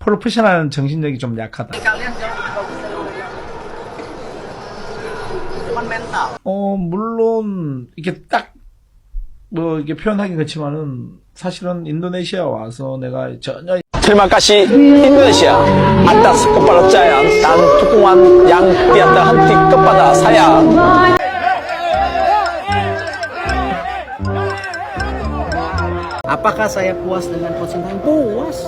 프로페셔널한 정신력이 좀 약하다. Kalian jauh lebih bagus dari mereka. Cuman mental. 물론 이게 딱 뭐 이게 표현하기 그렇지만은 사실은 인도네시아 와서 내가 전혀 Terima kasih Indonesia atas kepercayaan dan dukungan yang tiada henti kepada saya. Apakah saya puas dengan Coach Sintayong? Puas.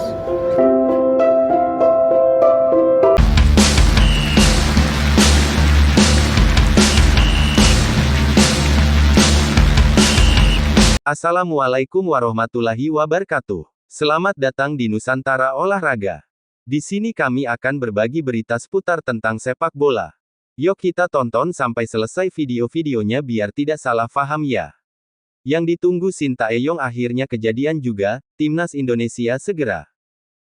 Assalamualaikum warahmatullahi wabarakatuh. Selamat datang di Nusantara Olahraga. Di sini kami akan berbagi berita seputar tentang sepak bola. Yuk kita tonton sampai selesai video-videonya biar tidak salah paham ya. Yang ditunggu Sintayong akhirnya kejadian juga, Timnas Indonesia segera.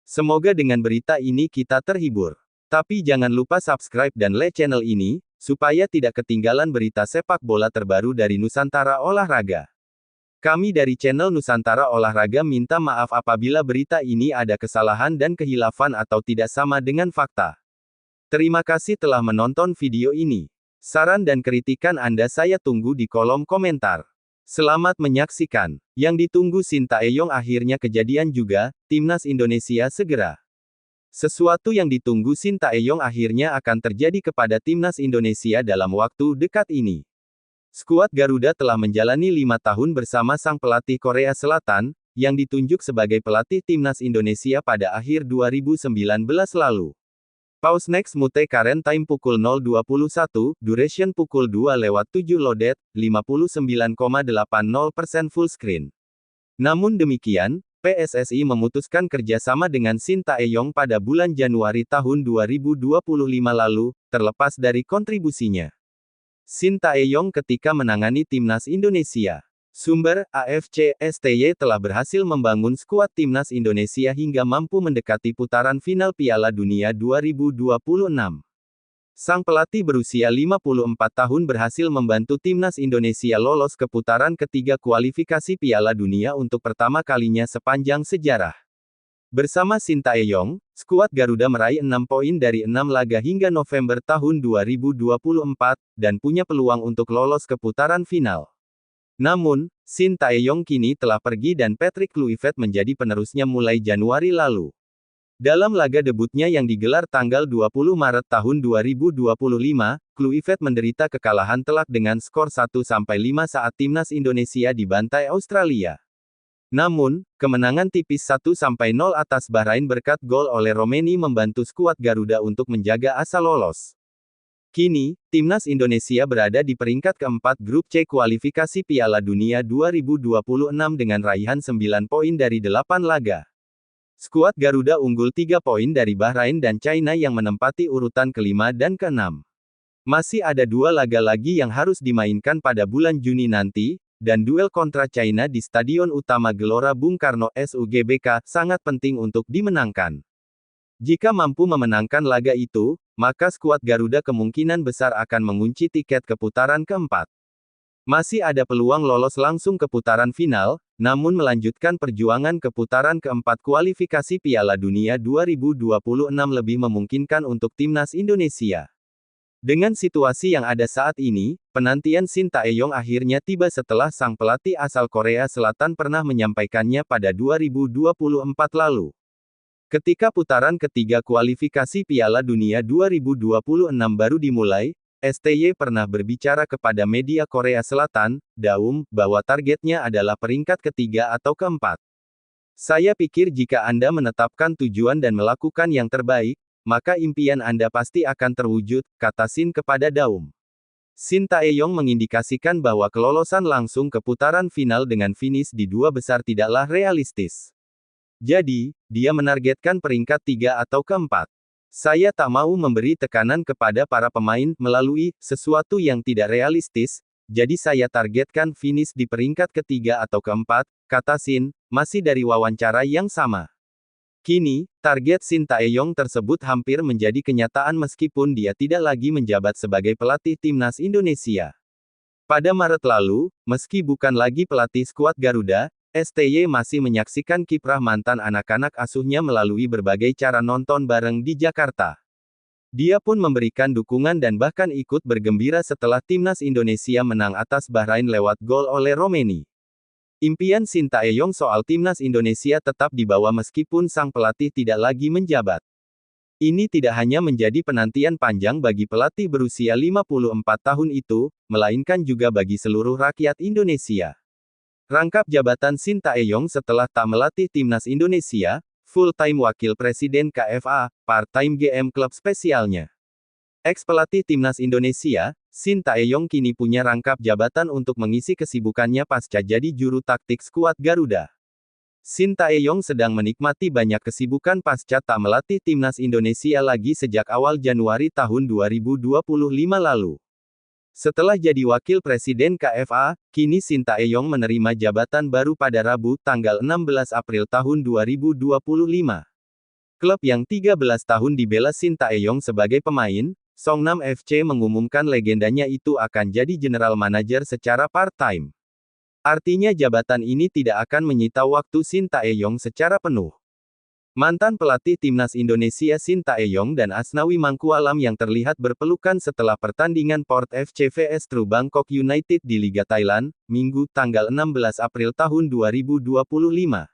Semoga dengan berita ini kita terhibur. Tapi jangan lupa subscribe dan like channel ini, supaya tidak ketinggalan berita sepak bola terbaru dari Nusantara Olahraga. Kami dari channel Nusantara Olahraga minta maaf apabila berita ini ada kesalahan dan kehilafan atau tidak sama dengan fakta. Terima kasih telah menonton video ini. Saran dan kritikan Anda saya tunggu di kolom komentar. Selamat menyaksikan. Yang ditunggu Sintayong akhirnya kejadian juga, Timnas Indonesia segera. Sesuatu yang ditunggu Sintayong akhirnya akan terjadi kepada Timnas Indonesia dalam waktu dekat ini. Skuad Garuda telah menjalani 5 tahun bersama sang pelatih Korea Selatan, yang ditunjuk sebagai pelatih Timnas Indonesia pada akhir 2019 lalu. Pause next mute current time pukul 0.21, duration pukul 2:07 loaded, 59,80% full screen. Namun demikian, PSSI memutuskan kerjasama dengan Sintayong pada bulan Januari tahun 2025 lalu, terlepas dari kontribusinya Sintayong ketika menangani Timnas Indonesia. Sumber, AFC, STY telah berhasil membangun skuad Timnas Indonesia hingga mampu mendekati putaran final Piala Dunia 2026. Sang pelatih berusia 54 tahun berhasil membantu Timnas Indonesia lolos ke putaran ketiga kualifikasi Piala Dunia untuk pertama kalinya sepanjang sejarah. Bersama Sintayong, skuad Garuda meraih 6 poin dari 6 laga hingga November tahun 2024, dan punya peluang untuk lolos ke putaran final. Namun, Sintayong kini telah pergi dan Patrick Kluivert menjadi penerusnya mulai Januari lalu. Dalam laga debutnya yang digelar tanggal 20 Maret tahun 2025, Kluivert menderita kekalahan telak dengan skor 1-5 saat Timnas Indonesia dibantai Australia. Namun, kemenangan tipis 1-0 atas Bahrain berkat gol oleh Romeni membantu skuad Garuda untuk menjaga asa lolos. Kini, Timnas Indonesia berada di peringkat keempat grup C kualifikasi Piala Dunia 2026 dengan raihan 9 poin dari 8 laga. Skuad Garuda unggul 3 poin dari Bahrain dan China yang menempati urutan kelima dan keenam. Masih ada 2 laga lagi yang harus dimainkan pada bulan Juni nanti, dan duel kontra China di Stadion Utama Gelora Bung Karno SUGBK sangat penting untuk dimenangkan. Jika mampu memenangkan laga itu, maka skuad Garuda kemungkinan besar akan mengunci tiket ke putaran keempat. Masih ada peluang lolos langsung ke putaran final, namun melanjutkan perjuangan ke putaran keempat kualifikasi Piala Dunia 2026 lebih memungkinkan untuk Timnas Indonesia. Dengan situasi yang ada saat ini, penantian Sintayong akhirnya tiba setelah sang pelatih asal Korea Selatan pernah menyampaikannya pada 2024 lalu. Ketika putaran ketiga kualifikasi Piala Dunia 2026 baru dimulai, STY pernah berbicara kepada media Korea Selatan, Daum, bahwa targetnya adalah peringkat ketiga atau keempat. Saya pikir jika Anda menetapkan tujuan dan melakukan yang terbaik, maka impian Anda pasti akan terwujud, kata Sin kepada Daum. Sintayong mengindikasikan bahwa kelolosan langsung ke putaran final dengan finish di 2 besar tidaklah realistis. Jadi, dia menargetkan peringkat 3 atau keempat. Saya tak mau memberi tekanan kepada para pemain melalui sesuatu yang tidak realistis, jadi saya targetkan finish di peringkat ketiga atau keempat, kata Sin, masih dari wawancara yang sama. Kini, target Sintayong tersebut hampir menjadi kenyataan meskipun dia tidak lagi menjabat sebagai pelatih Timnas Indonesia. Pada Maret lalu, meski bukan lagi pelatih skuad Garuda, STY masih menyaksikan kiprah mantan anak-anak asuhnya melalui berbagai cara nonton bareng di Jakarta. Dia pun memberikan dukungan dan bahkan ikut bergembira setelah timnas Indonesia menang atas Bahrain lewat gol oleh Romeni. Impian Sintayong soal timnas Indonesia tetap dibawa meskipun sang pelatih tidak lagi menjabat. Ini tidak hanya menjadi penantian panjang bagi pelatih berusia 54 tahun itu, melainkan juga bagi seluruh rakyat Indonesia. Rangkap jabatan Sintayong setelah tak melatih timnas Indonesia, full-time wakil presiden KFA, part-time GM klub spesialnya. Ex-pelatih timnas Indonesia, Sintayong kini punya rangkap jabatan untuk mengisi kesibukannya pasca jadi juru taktik skuad Garuda. Sintayong sedang menikmati banyak kesibukan pasca tak melatih timnas Indonesia lagi sejak awal Januari tahun 2025 lalu. Setelah jadi wakil presiden KFA, kini Sintayong menerima jabatan baru pada Rabu, tanggal 16 April tahun 2025. Klub yang 13 tahun dibela Sintayong sebagai pemain, Songnam FC mengumumkan legendanya itu akan jadi general manager secara part-time. Artinya jabatan ini tidak akan menyita waktu Sintayong secara penuh. Mantan pelatih timnas Indonesia Sintayong dan Asnawi Mangkualam yang terlihat berpelukan setelah pertandingan Port FC vs True Bangkok United di Liga Thailand, Minggu, tanggal 16 April tahun 2025.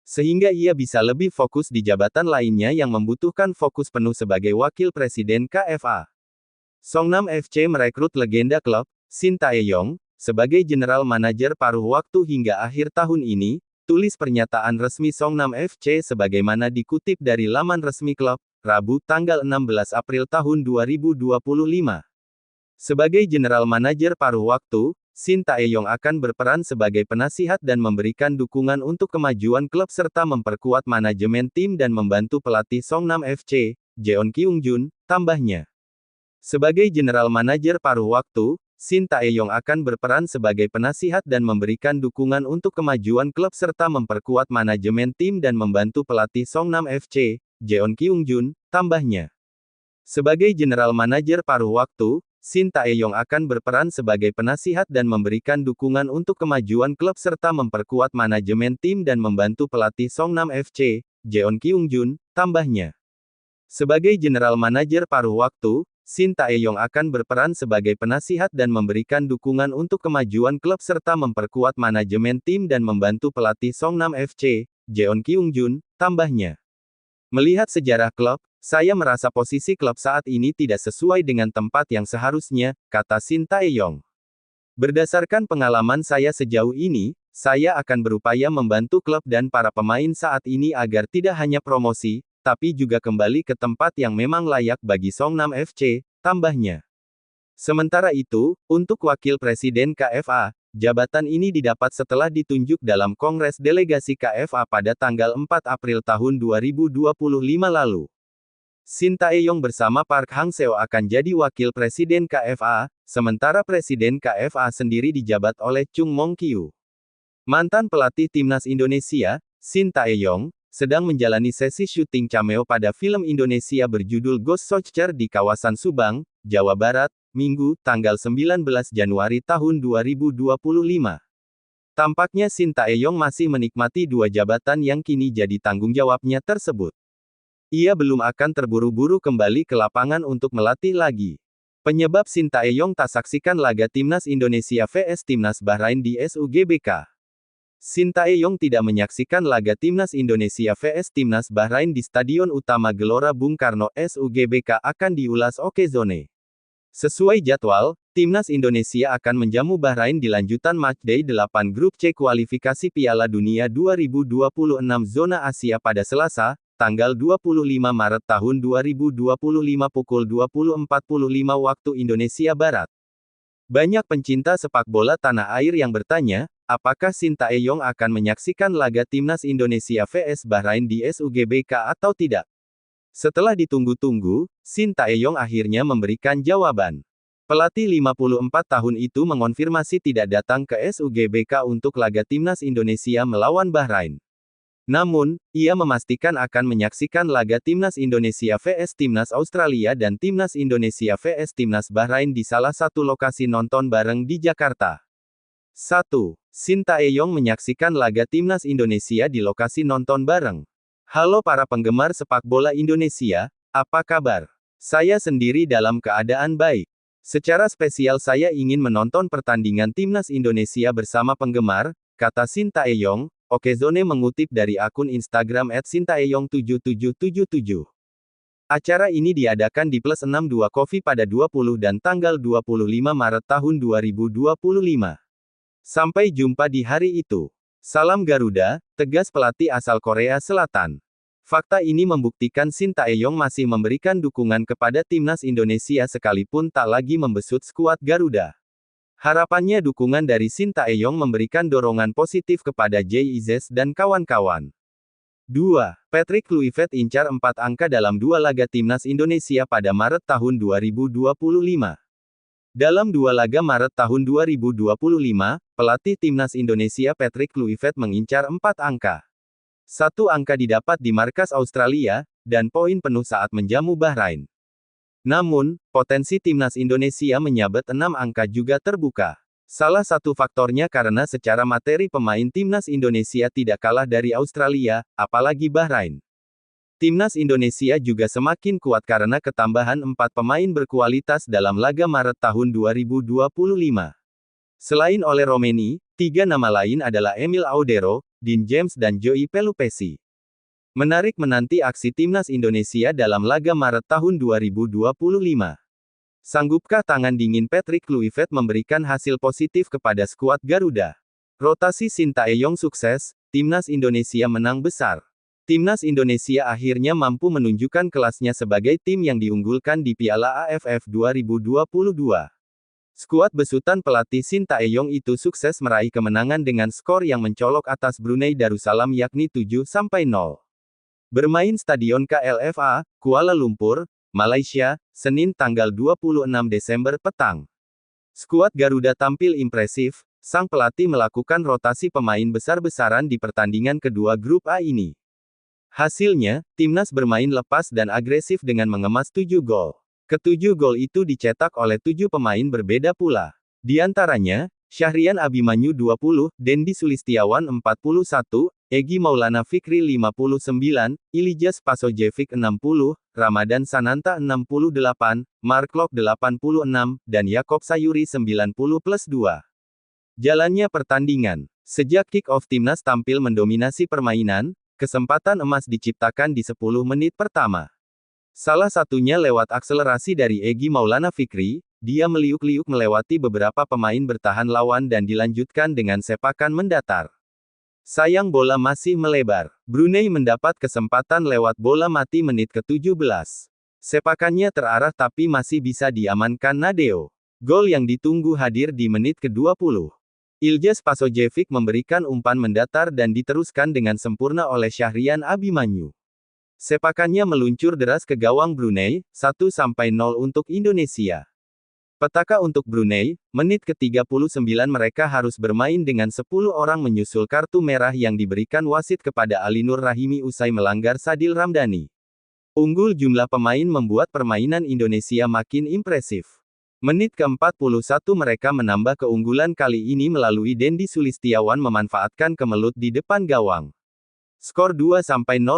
Sehingga ia bisa lebih fokus di jabatan lainnya yang membutuhkan fokus penuh sebagai wakil presiden KFA. Songnam FC merekrut legenda klub, Sintayong, sebagai general manager paruh waktu hingga akhir tahun ini, tulis pernyataan resmi Songnam FC sebagaimana dikutip dari laman resmi klub, Rabu tanggal 16 April tahun 2025. Sebagai general manager paruh waktu, Sintayong akan berperan sebagai penasihat dan memberikan dukungan untuk kemajuan klub serta memperkuat manajemen tim dan membantu pelatih Songnam FC, Jeon Kyung-jun, tambahnya. Sebagai general manager paruh waktu, Sintayong akan berperan sebagai penasihat dan memberikan dukungan untuk kemajuan klub serta memperkuat manajemen tim dan membantu pelatih Songnam FC, Jeon Kyung-jun, tambahnya. Sebagai general manager paruh waktu, Sintayong akan berperan sebagai penasihat dan memberikan dukungan untuk kemajuan klub serta memperkuat manajemen tim dan membantu pelatih Songnam FC, Jeon Kyung-jun, tambahnya. Sebagai general manager paruh waktu, Sintayong akan berperan sebagai penasihat dan memberikan dukungan untuk kemajuan klub serta memperkuat manajemen tim dan membantu pelatih Songnam FC, Jeon Kyung-jun, tambahnya. Melihat sejarah klub, saya merasa posisi klub saat ini tidak sesuai dengan tempat yang seharusnya, kata Sintayong. Berdasarkan pengalaman saya sejauh ini, saya akan berupaya membantu klub dan para pemain saat ini agar tidak hanya promosi, tapi juga kembali ke tempat yang memang layak bagi Songnam FC, tambahnya. Sementara itu, untuk wakil presiden KFA, jabatan ini didapat setelah ditunjuk dalam Kongres Delegasi KFA pada tanggal 4 April tahun 2025 lalu. Sintayong bersama Park Hang-seo akan jadi wakil presiden KFA, sementara presiden KFA sendiri dijabat oleh Chung Mong-kyu. Mantan pelatih timnas Indonesia, Sintayong, sedang menjalani sesi syuting cameo pada film Indonesia berjudul Ghost Soldier di kawasan Subang, Jawa Barat, Minggu, tanggal 19 Januari tahun 2025. Tampaknya Sintayong masih menikmati dua jabatan yang kini jadi tanggung jawabnya tersebut. Ia belum akan terburu-buru kembali ke lapangan untuk melatih lagi. Penyebab Sintayong tak saksikan laga Timnas Indonesia vs Timnas Bahrain di SUGBK. Sintayong tidak menyaksikan laga Timnas Indonesia vs Timnas Bahrain di Stadion Utama Gelora Bung Karno SUGBK akan diulas Okezone. Sesuai jadwal, Timnas Indonesia akan menjamu Bahrain di lanjutan matchday 8 grup C kualifikasi Piala Dunia 2026 zona Asia pada Selasa, tanggal 25 Maret tahun 2025 pukul 20.45 waktu Indonesia Barat. Banyak pencinta sepak bola tanah air yang bertanya, apakah Sintayong akan menyaksikan laga Timnas Indonesia vs Bahrain di SUGBK atau tidak? Setelah ditunggu-tunggu, Sintayong akhirnya memberikan jawaban. Pelatih 54 tahun itu mengonfirmasi tidak datang ke SUGBK untuk laga Timnas Indonesia melawan Bahrain. Namun, ia memastikan akan menyaksikan laga Timnas Indonesia vs Timnas Australia dan Timnas Indonesia vs Timnas Bahrain di salah satu lokasi nonton bareng di Jakarta. 1. Sintayong menyaksikan laga timnas Indonesia di lokasi nonton bareng. Halo para penggemar sepak bola Indonesia, apa kabar? Saya sendiri dalam keadaan baik. Secara spesial saya ingin menonton pertandingan timnas Indonesia bersama penggemar, kata Sintayong. Okezone mengutip dari akun Instagram @sintayong7777. Acara ini diadakan di Plus 62 Coffee pada 20 dan tanggal 25 Maret tahun 2025. Sampai jumpa di hari itu. Salam Garuda, tegas pelatih asal Korea Selatan. Fakta ini membuktikan Sintayong masih memberikan dukungan kepada timnas Indonesia sekalipun tak lagi membesut skuad Garuda. Harapannya dukungan dari Sintayong memberikan dorongan positif kepada JIZ dan kawan-kawan. 2. Patrick Kluivert incar 4 angka dalam 2 laga timnas Indonesia pada Maret tahun 2025. Dalam 2 laga Maret tahun 2025, pelatih timnas Indonesia Patrick Kluivert mengincar 4 angka. 1 angka didapat di markas Australia, dan poin penuh saat menjamu Bahrain. Namun, potensi timnas Indonesia menyabet 6 angka juga terbuka. Salah satu faktornya karena secara materi pemain timnas Indonesia tidak kalah dari Australia, apalagi Bahrain. Timnas Indonesia juga semakin kuat karena ketambahan 4 pemain berkualitas dalam laga Maret tahun 2025. Selain oleh Romeni, 3 nama lain adalah Emil Audero, Dean James dan Joey Pelupesi. Menarik menanti aksi timnas Indonesia dalam laga Maret tahun 2025. Sanggupkah tangan dingin Patrick Kluivert memberikan hasil positif kepada skuad Garuda? Rotasi Sintayong sukses, timnas Indonesia menang besar. Timnas Indonesia akhirnya mampu menunjukkan kelasnya sebagai tim yang diunggulkan di Piala AFF 2022. Skuad besutan pelatih Sintayong itu sukses meraih kemenangan dengan skor yang mencolok atas Brunei Darussalam yakni 7-0. Bermain Stadion KLFA, Kuala Lumpur, Malaysia, Senin tanggal 26 Desember petang. Skuad Garuda tampil impresif, sang pelatih melakukan rotasi pemain besar-besaran di pertandingan kedua grup A ini. Hasilnya, timnas bermain lepas dan agresif dengan mengemas 7 gol. Ketujuh gol itu dicetak oleh 7 pemain berbeda pula. Di antaranya, Syahrian Abimanyu 20, Dendi Sulistiawan 41, Egy Maulana Fikri 59, Ilyas Pasojevic 60, Ramadan Sananta 68, Mark Klok 86, dan Yakob Sayuri 90+2. Jalannya pertandingan. Sejak kick-off timnas tampil mendominasi permainan, kesempatan emas diciptakan di 10 menit pertama. Salah satunya lewat akselerasi dari Egy Maulana Fikri, dia meliuk-liuk melewati beberapa pemain bertahan lawan dan dilanjutkan dengan sepakan mendatar. Sayang bola masih melebar. Brunei mendapat kesempatan lewat bola mati menit ke-17. Sepakannya terarah tapi masih bisa diamankan Nadeo. Gol yang ditunggu hadir di menit ke-20. Ilyas Pasojevic memberikan umpan mendatar dan diteruskan dengan sempurna oleh Syahrian Abimanyu. Sepakannya meluncur deras ke gawang Brunei, 1-0 untuk Indonesia. Petaka untuk Brunei, menit ke-39 mereka harus bermain dengan 10 orang menyusul kartu merah yang diberikan wasit kepada Ali Nur Rahimi usai melanggar Sadil Ramdhani. Unggul jumlah pemain membuat permainan Indonesia makin impresif. Menit ke-41 mereka menambah keunggulan kali ini melalui Dendi Sulistiawan memanfaatkan kemelut di depan gawang. Skor 2-0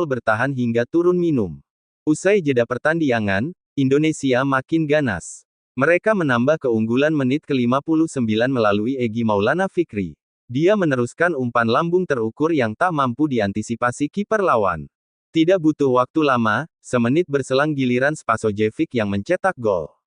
bertahan hingga turun minum. Usai jeda pertandingan, Indonesia makin ganas. Mereka menambah keunggulan menit ke-59 melalui Egy Maulana Fikri. Dia meneruskan umpan lambung terukur yang tak mampu diantisipasi kiper lawan. Tidak butuh waktu lama, semenit berselang giliran Spasojevic yang mencetak gol.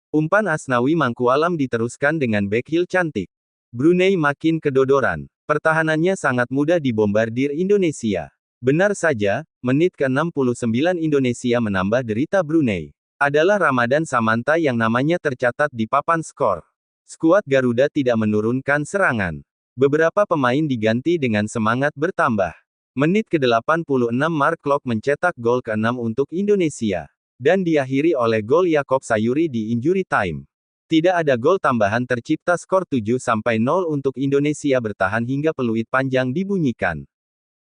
Umpan Asnawi Mangkualam diteruskan dengan backheel cantik. Brunei makin kedodoran. Pertahanannya sangat mudah dibombardir Indonesia. Benar saja, menit ke-69 Indonesia menambah derita Brunei. Adalah Ramadan Samanta yang namanya tercatat di papan skor. Skuad Garuda tidak menurunkan serangan. Beberapa pemain diganti dengan semangat bertambah. Menit ke-86 Mark Klok mencetak gol ke-6 untuk Indonesia. Dan diakhiri oleh gol Yakob Sayuri di injury time. Tidak ada gol tambahan tercipta skor 7-0 untuk Indonesia bertahan hingga peluit panjang dibunyikan.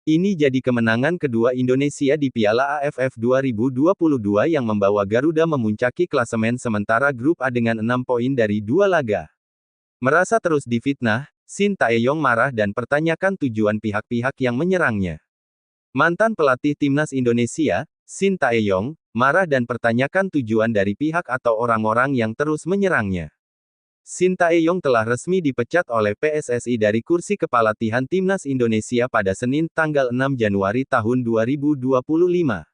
Ini jadi kemenangan kedua Indonesia di Piala AFF 2022 yang membawa Garuda memuncaki klasemen sementara grup A dengan 6 poin dari 2 laga. Merasa terus difitnah, Shin Tae-yong marah dan pertanyakan tujuan pihak-pihak yang menyerangnya. Mantan pelatih timnas Indonesia, Shin Tae-yong, marah dan pertanyakan tujuan dari pihak atau orang-orang yang terus menyerangnya. Shin Tae-yong telah resmi dipecat oleh PSSI dari kursi kepelatihan timnas Indonesia pada Senin tanggal 6 Januari tahun 2025.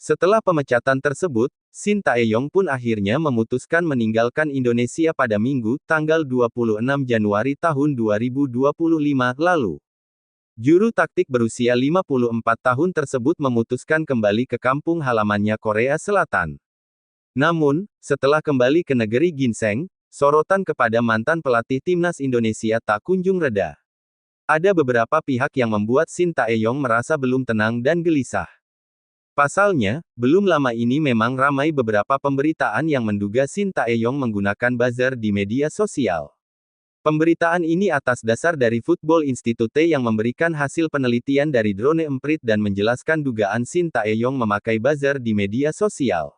Setelah pemecatan tersebut, Shin Tae-yong pun akhirnya memutuskan meninggalkan Indonesia pada Minggu, tanggal 26 Januari tahun 2025 lalu. Juru taktik berusia 54 tahun tersebut memutuskan kembali ke kampung halamannya Korea Selatan. Namun, setelah kembali ke negeri ginseng, sorotan kepada mantan pelatih timnas Indonesia tak kunjung reda. Ada beberapa pihak yang membuat Shin Tae-yong merasa belum tenang dan gelisah. Pasalnya, belum lama ini memang ramai beberapa pemberitaan yang menduga Shin Tae-yong menggunakan buzzer di media sosial. Pemberitaan ini atas dasar dari Football Institute yang memberikan hasil penelitian dari Drone Emprit dan menjelaskan dugaan Shin Tae-yong memakai buzzer di media sosial.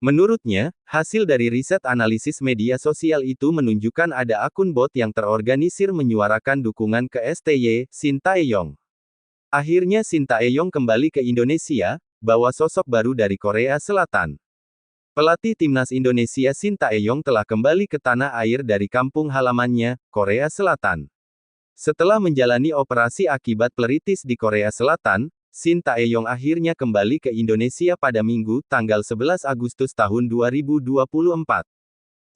Menurutnya, hasil dari riset analisis media sosial itu menunjukkan ada akun bot yang terorganisir menyuarakan dukungan ke STY, Shin Tae-yong. Akhirnya Shin Tae-yong kembali ke Indonesia, bawa sosok baru dari Korea Selatan. Pelatih timnas Indonesia Shin Tae-yong telah kembali ke tanah air dari kampung halamannya, Korea Selatan. Setelah menjalani operasi akibat pleuritis di Korea Selatan, Shin Tae-yong akhirnya kembali ke Indonesia pada Minggu, tanggal 11 Agustus tahun 2024.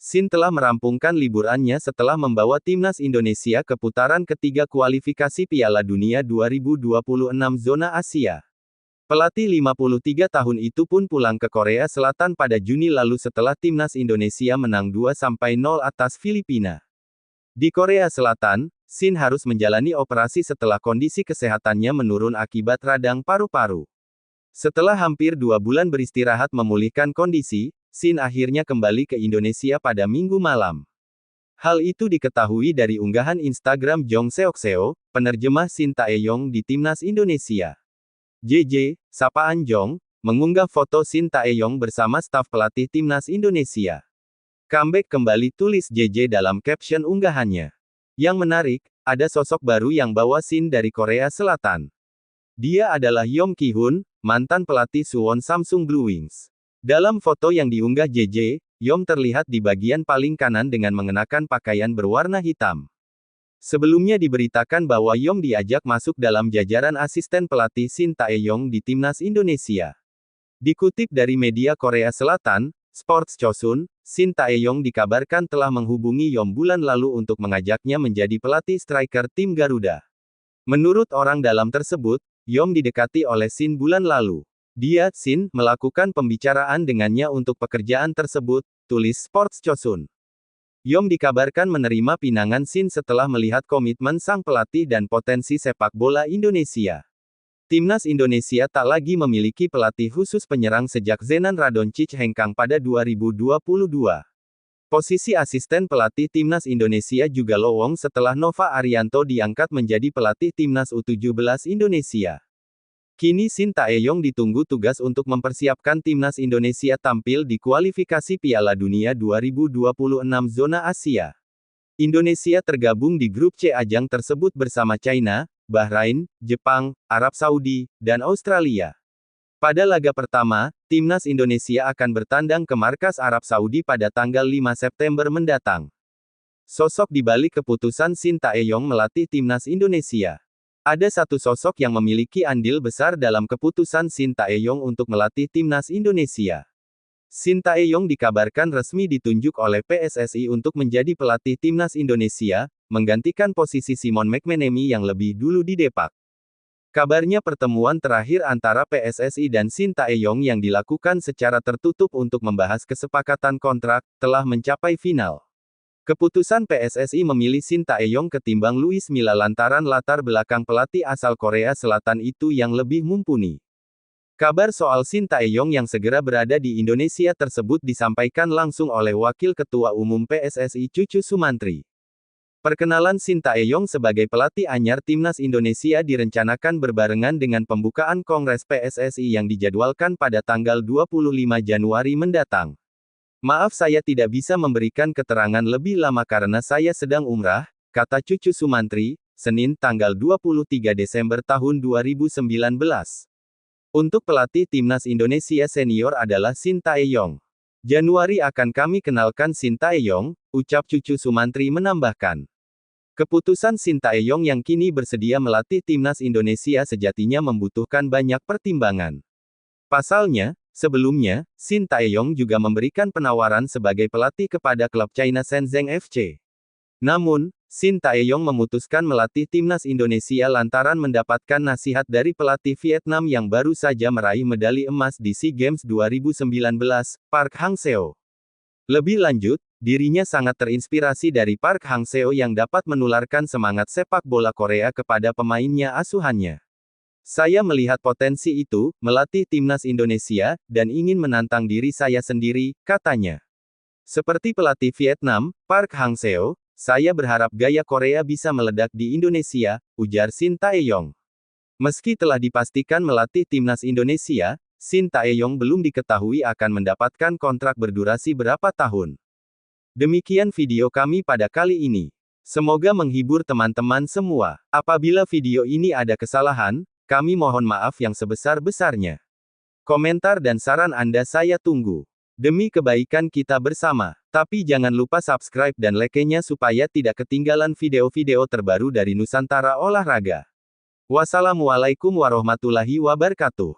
Shin telah merampungkan liburannya setelah membawa timnas Indonesia ke putaran ketiga kualifikasi Piala Dunia 2026 zona Asia. Pelatih 53 tahun itu pun pulang ke Korea Selatan pada Juni lalu setelah timnas Indonesia menang 2-0 atas Filipina. Di Korea Selatan, Shin harus menjalani operasi setelah kondisi kesehatannya menurun akibat radang paru-paru. Setelah hampir 2 bulan beristirahat memulihkan kondisi, Shin akhirnya kembali ke Indonesia pada Minggu malam. Hal itu diketahui dari unggahan Instagram Jong Seok-seo, penerjemah Shin Tae-yong di timnas Indonesia. JJ, sapaan Jong, mengunggah foto Shin Tae-yong bersama staf pelatih timnas Indonesia. Comeback kembali, tulis JJ dalam caption unggahannya. Yang menarik, ada sosok baru yang bawa Shin dari Korea Selatan. Dia adalah Yeom Ki-hun, mantan pelatih Suwon Samsung Blue Wings. Dalam foto yang diunggah JJ, Yeom terlihat di bagian paling kanan dengan mengenakan pakaian berwarna hitam. Sebelumnya diberitakan bahwa Yeom diajak masuk dalam jajaran asisten pelatih Shin Tae-yong di timnas Indonesia. Dikutip dari media Korea Selatan, Sports Chosun, Shin Tae-yong dikabarkan telah menghubungi Yeom bulan lalu untuk mengajaknya menjadi pelatih striker tim Garuda. Menurut orang dalam tersebut, Yeom didekati oleh Shin bulan lalu. Dia, Shin, melakukan pembicaraan dengannya untuk pekerjaan tersebut, tulis Sports Chosun. Yeom dikabarkan menerima pinangan Shin setelah melihat komitmen sang pelatih dan potensi sepak bola Indonesia. Timnas Indonesia tak lagi memiliki pelatih khusus penyerang sejak Zenan Radoncic hengkang pada 2022. Posisi asisten pelatih timnas Indonesia juga lowong setelah Nova Arianto diangkat menjadi pelatih timnas U17 Indonesia. Kini Shin Tae-yong ditunggu tugas untuk mempersiapkan timnas Indonesia tampil di kualifikasi Piala Dunia 2026 zona Asia. Indonesia tergabung di grup C ajang tersebut bersama China, Bahrain, Jepang, Arab Saudi, dan Australia. Pada laga pertama, timnas Indonesia akan bertandang ke markas Arab Saudi pada tanggal 5 September mendatang. Sosok di balik keputusan Shin Tae-yong melatih timnas Indonesia. Ada satu sosok yang memiliki andil besar dalam keputusan Shin Tae-yong untuk melatih timnas Indonesia. Shin Tae-yong dikabarkan resmi ditunjuk oleh PSSI untuk menjadi pelatih timnas Indonesia, menggantikan posisi Simon McManamy yang lebih dulu didepak. Kabarnya pertemuan terakhir antara PSSI dan Shin Tae-yong yang dilakukan secara tertutup untuk membahas kesepakatan kontrak, telah mencapai final. Keputusan PSSI memilih Shin Tae-yong ketimbang Luis Milla lantaran latar belakang pelatih asal Korea Selatan itu yang lebih mumpuni. Kabar soal Shin Tae-yong yang segera berada di Indonesia tersebut disampaikan langsung oleh Wakil Ketua Umum PSSI Cucu Sumantri. Perkenalan Shin Tae-yong sebagai pelatih anyar timnas Indonesia direncanakan berbarengan dengan pembukaan Kongres PSSI yang dijadwalkan pada tanggal 25 Januari mendatang. Maaf saya tidak bisa memberikan keterangan lebih lama karena saya sedang umrah, kata Cucu Sumantri, Senin tanggal 23 Desember tahun 2019. Untuk pelatih timnas Indonesia senior adalah Sintayong. Januari akan kami kenalkan Sintayong, ucap Cucu Sumantri menambahkan. Keputusan Sintayong yang kini bersedia melatih timnas Indonesia sejatinya membutuhkan banyak pertimbangan. Pasalnya, sebelumnya, Sintayong juga memberikan penawaran sebagai pelatih kepada klub China Shenzhen FC. Namun, Sintayong memutuskan melatih timnas Indonesia lantaran mendapatkan nasihat dari pelatih Vietnam yang baru saja meraih medali emas di SEA Games 2019, Park Hang-seo. Lebih lanjut, dirinya sangat terinspirasi dari Park Hang-seo yang dapat menularkan semangat sepak bola Korea kepada pemainnya asuhannya. Saya melihat potensi itu, melatih timnas Indonesia, dan ingin menantang diri saya sendiri, katanya. Seperti pelatih Vietnam, Park Hang-seo, saya berharap gaya Korea bisa meledak di Indonesia, ujar Sintayong. Meski telah dipastikan melatih timnas Indonesia, Sintayong belum diketahui akan mendapatkan kontrak berdurasi berapa tahun. Demikian video kami pada kali ini. Semoga menghibur teman-teman semua. Apabila video ini ada kesalahan, kami mohon maaf yang sebesar-besarnya. Komentar dan saran Anda saya tunggu. Demi kebaikan kita bersama. Tapi jangan lupa subscribe dan like-nya supaya tidak ketinggalan video-video terbaru dari Nusantara Olahraga. Wassalamualaikum warahmatullahi wabarakatuh.